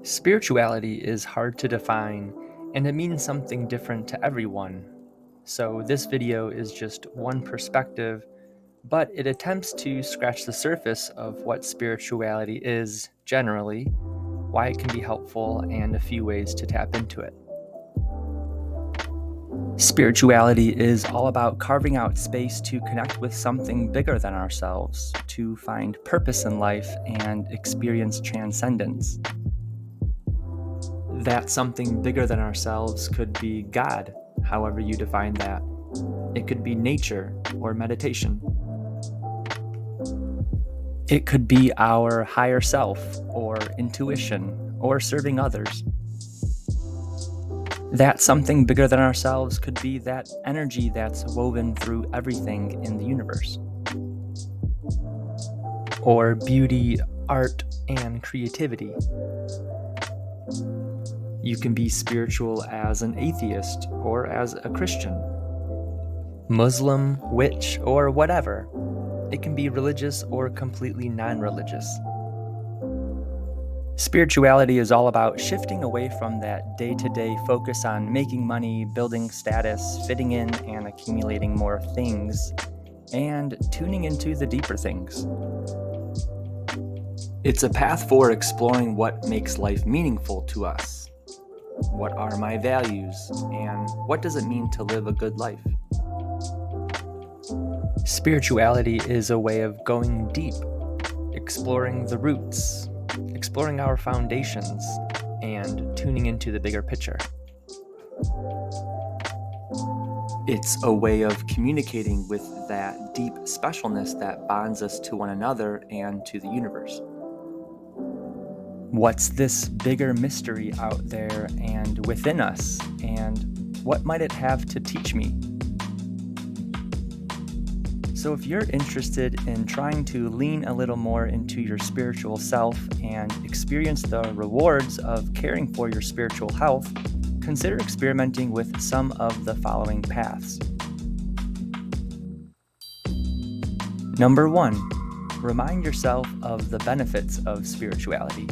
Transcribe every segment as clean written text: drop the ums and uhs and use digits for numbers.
Spirituality is hard to define, and it means something different to everyone. So, this video is just one perspective, but it attempts to scratch the surface of what spirituality is generally, why it can be helpful, and a few ways to tap into it. Spirituality is all about carving out space to connect with something bigger than ourselves, to find purpose in life and experience transcendence. That something bigger than ourselves could be God, however you define that. It could be nature or meditation. It could be our higher self or intuition or serving others. That something bigger than ourselves could be that energy that's woven through everything in the universe. Or beauty, art, and creativity. You can be spiritual as an atheist or as a Christian, Muslim, witch, or whatever. It can be religious or completely non-religious. Spirituality is all about shifting away from that day-to-day focus on making money, building status, fitting in, and accumulating more things, and tuning into the deeper things. It's a path for exploring what makes life meaningful to us. What are my values, and what does it mean to live a good life? Spirituality is a way of going deep, exploring the roots, exploring our foundations, and tuning into the bigger picture. It's a way of communicating with that deep specialness that bonds us to one another and to the universe. What's this bigger mystery out there and within us, and what might it have to teach me? So if you're interested in trying to lean a little more into your spiritual self and experience the rewards of caring for your spiritual health, consider experimenting with some of the following paths. Number 1, remind yourself of the benefits of spirituality.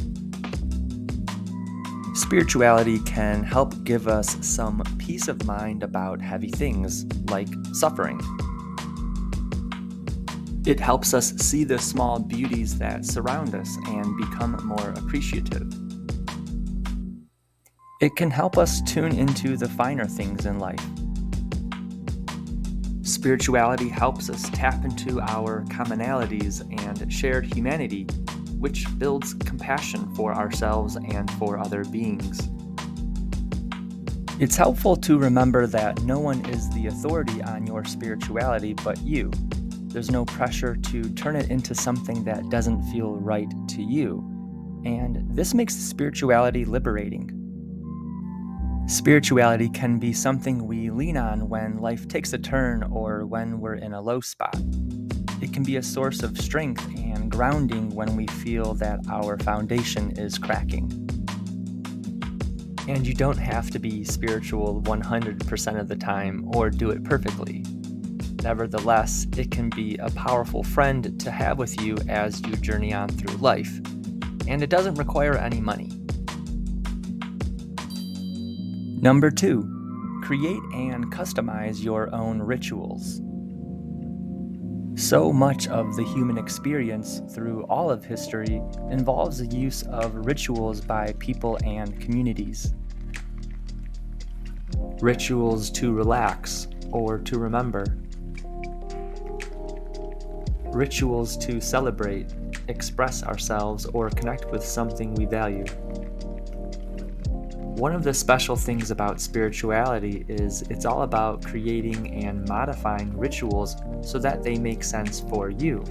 Spirituality can help give us some peace of mind about heavy things, like suffering. It helps us see the small beauties that surround us and become more appreciative. It can help us tune into the finer things in life. Spirituality helps us tap into our commonalities and shared humanity, which builds compassion for ourselves and for other beings. It's helpful to remember that no one is the authority on your spirituality but you. There's no pressure to turn it into something that doesn't feel right to you, and this makes spirituality liberating. Spirituality can be something we lean on when life takes a turn or when we're in a low spot. It can be a source of strength and grounding when we feel that our foundation is cracking. And you don't have to be spiritual 100% of the time or do it perfectly. Nevertheless, it can be a powerful friend to have with you as you journey on through life, and it doesn't require any money. Number 2, create and customize your own rituals. So much of the human experience through all of history involves the use of rituals by people and communities. Rituals to relax or to remember. Rituals to celebrate, express ourselves, or connect with something we value. One of the special things about spirituality is it's all about creating and modifying rituals so that they make sense for you.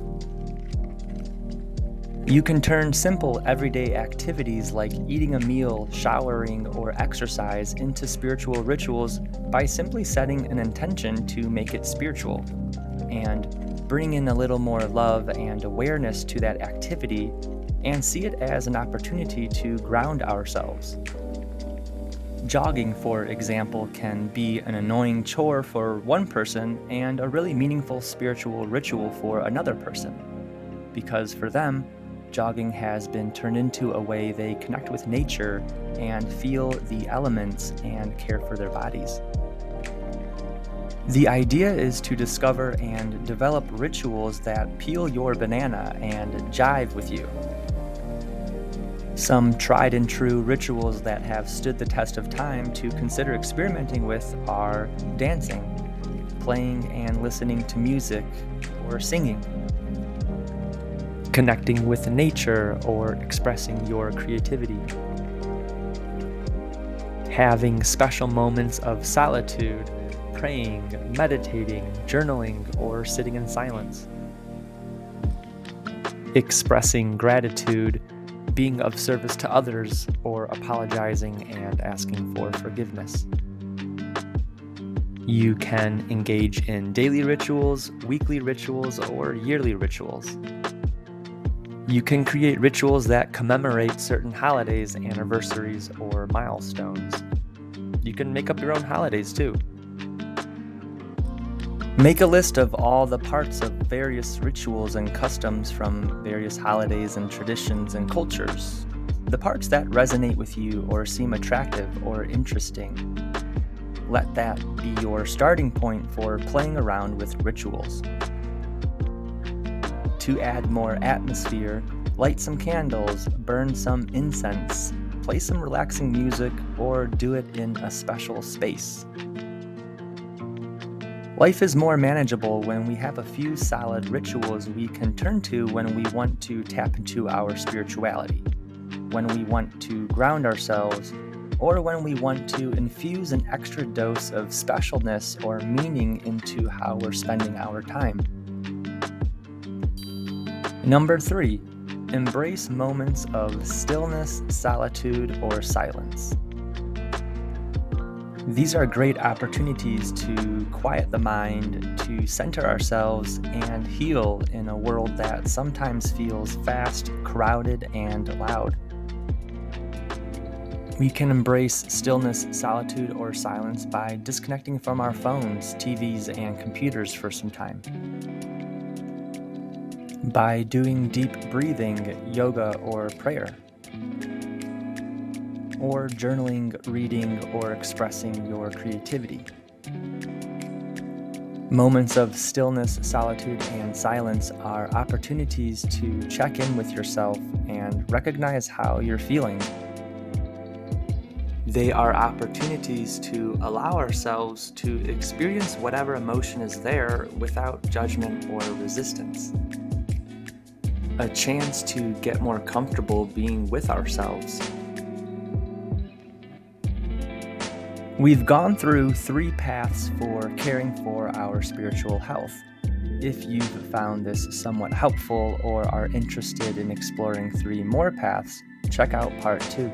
You can turn simple everyday activities like eating a meal, showering, or exercise into spiritual rituals by simply setting an intention to make it spiritual, and bring in a little more love and awareness to that activity and see it as an opportunity to ground ourselves. Jogging, for example, can be an annoying chore for one person and a really meaningful spiritual ritual for another person, because for them, jogging has been turned into a way they connect with nature and feel the elements and care for their bodies. The idea is to discover and develop rituals that peel your banana and jive with you. Some tried and true rituals that have stood the test of time to consider experimenting with are dancing, playing and listening to music, or singing, connecting with nature or expressing your creativity, having special moments of solitude, praying, meditating, journaling, or sitting in silence, expressing gratitude, being of service to others, or apologizing and asking for forgiveness. You can engage in daily rituals, weekly rituals, or yearly rituals. You can create rituals that commemorate certain holidays, anniversaries, or milestones. You can make up your own holidays too. Make a list of all the parts of various rituals and customs from various holidays and traditions and cultures. The parts that resonate with you or seem attractive or interesting. Let that be your starting point for playing around with rituals. To add more atmosphere, light some candles, burn some incense, play some relaxing music, or do it in a special space. Life is more manageable when we have a few solid rituals we can turn to when we want to tap into our spirituality, when we want to ground ourselves, or when we want to infuse an extra dose of specialness or meaning into how we're spending our time. Number 3, embrace moments of stillness, solitude, or silence. These are great opportunities to quiet the mind, to center ourselves, and heal in a world that sometimes feels fast, crowded, and loud. We can embrace stillness, solitude, or silence by disconnecting from our phones, TVs, and computers for some time. By doing deep breathing, yoga, or prayer. Or journaling, reading, or expressing your creativity. Moments of stillness, solitude, and silence are opportunities to check in with yourself and recognize how you're feeling. They are opportunities to allow ourselves to experience whatever emotion is there without judgment or resistance. A chance to get more comfortable being with ourselves. We've gone through 3 paths for caring for our spiritual health. If you've found this somewhat helpful or are interested in exploring 3 more paths, check out part 2.